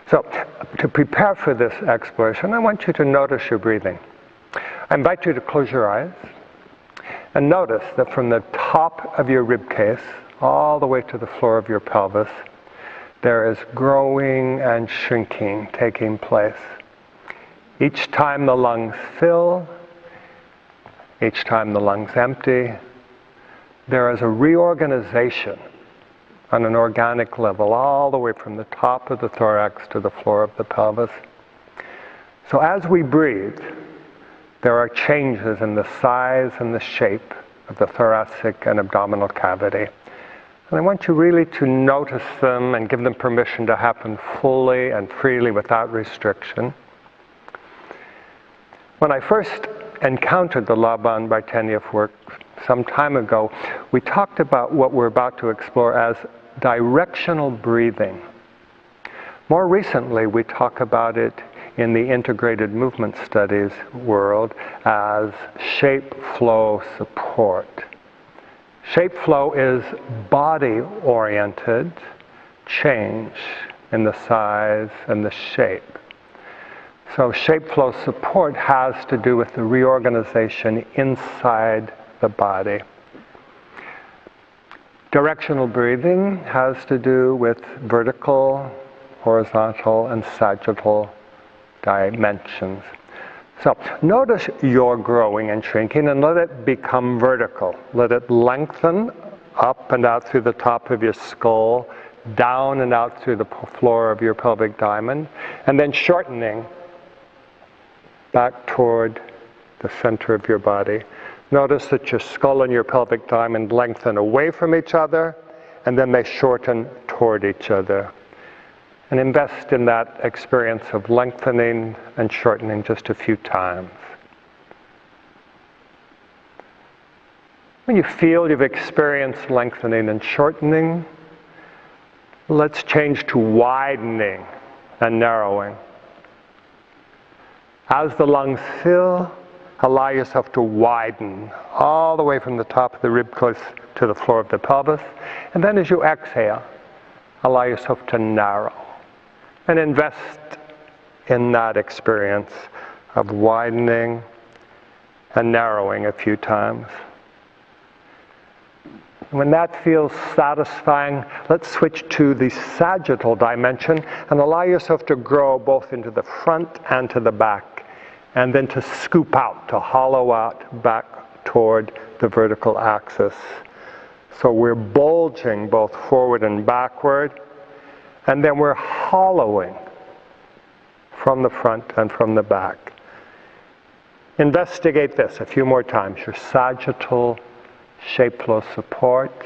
So, to prepare for this exploration, I want you to notice your breathing. I invite you to close your eyes and notice that from the top of your rib case all the way to the floor of your pelvis, there is growing and shrinking taking place. Each time the lungs fill, each time the lungs empty, there is a reorganization on an organic level all the way from the top of the thorax to the floor of the pelvis. So as we breathe, there are changes in the size and the shape of the thoracic and abdominal cavity. And I want you really to notice them and give them permission to happen fully and freely without restriction. When I first encountered the Laban Bartenieff work some time ago, we talked about what we're about to explore as directional breathing. More recently, we talk about it in the integrated movement studies world as shape flow support. Shape flow is body-oriented change in the size and the shape. So shape flow support has to do with the reorganization inside the body. Directional breathing has to do with vertical, horizontal, and sagittal dimensions. So notice your growing and shrinking and let it become vertical. Let it lengthen up and out through the top of your skull, down and out through the floor of your pelvic diamond, and then shortening back toward the center of your body. Notice that your skull and your pelvic diamond lengthen away from each other, and then they shorten toward each other. And invest in that experience of lengthening and shortening just a few times. When you feel you've experienced lengthening and shortening, let's change to widening and narrowing. As the lungs fill, allow yourself to widen all the way from the top of the rib cage to the floor of the pelvis. And then as you exhale, allow yourself to narrow. And invest in that experience of widening and narrowing a few times. When that feels satisfying, let's switch to the sagittal dimension and allow yourself to grow both into the front and to the back, and then to scoop out, to hollow out back toward the vertical axis. So we're bulging both forward and backward, and then we're hollowing from the front and from the back. Investigate this a few more times. Your sagittal shape flow support.